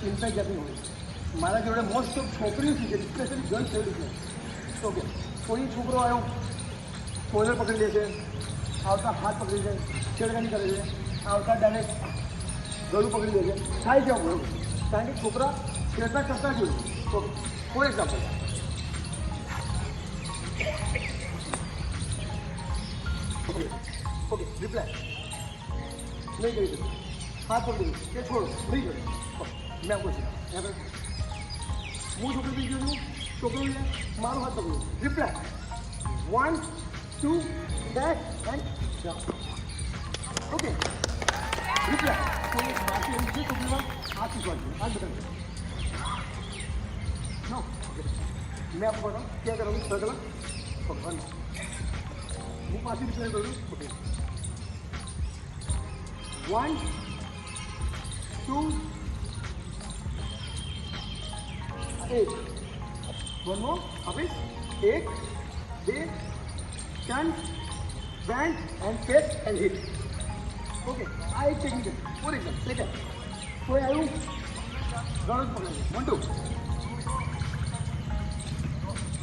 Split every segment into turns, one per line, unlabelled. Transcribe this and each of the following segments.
चिंता जाती हुई मारा जोड़े मोस्ट ऑफ छोकरी थी स्पेशली गर्ल्स लेडीज ओके कोई छोकरो आयो कोलर पकड़ी ले आवता हाथ पकड़ी ले छेड़खानी करे છે આવતા ડાયરેક્ટ ગળું પકડી લે છે થાય છે બરોબર કારણ કે છોકરા છેડતા કરતા જ હોય okay for example okay reply નહીં કરી શકું हाथ पकड़ी के छोड़ो नहीं करो मैं आपको मुँह छोकरी भी जो छोकरी है मारो हाथ पकड़ो reply 1 2 dash and okay reply तो बाकी मुझे छोकरी में हाथ खिंचवा दीजिए हाथ बता दीजिए नो मैं आपको बताऊँ क्या करूँगी सर्कल भगवान मुँह पास ही रिप्लाई करूँ okay 1 2 8 one more habis 1 2 turn bend and face and hit okay I technique for example second कोई आयु गलत पकड़ 1 2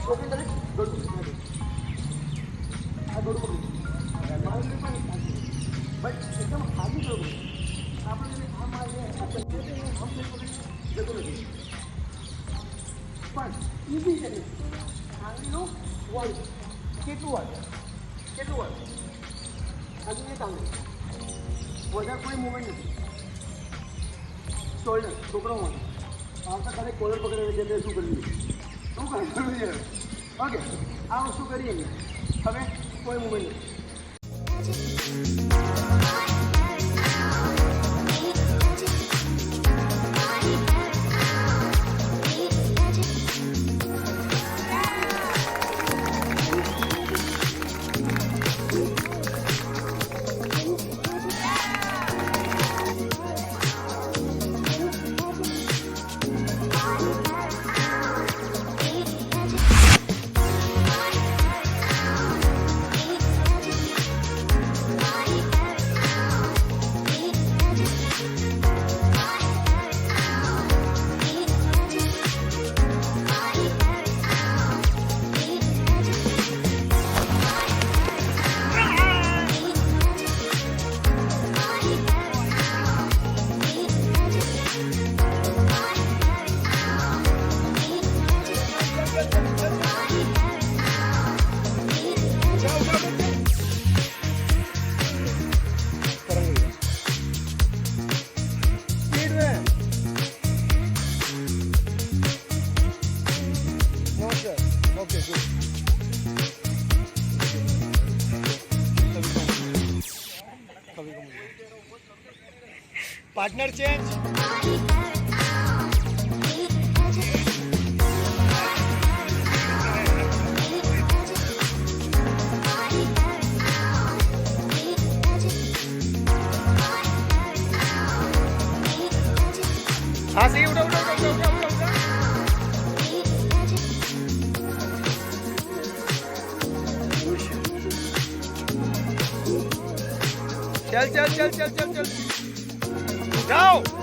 ओके करे गुड आ गुड पकड़ बट एकदम खाली करो આપણે પણ ઈઝી છે આંગળીનું વોલ્ટ કેટલું વાગે આંગળી એક આંગળી વધારે કોઈ મૂવમેન્ટ નથી શોલ્ડર છોકરાઓમાં આવતા કાલે કોલર પકડે છે તે શું કરવું શું કરવું છે ઓકે આ વસ્તુ કરીએ ને હવે કોઈ મૂવમેન્ટ નથી पार्टनर चेंज हाँ सही उठो उठो उठो उठो उठो चल चल चल चल चल चल जाओ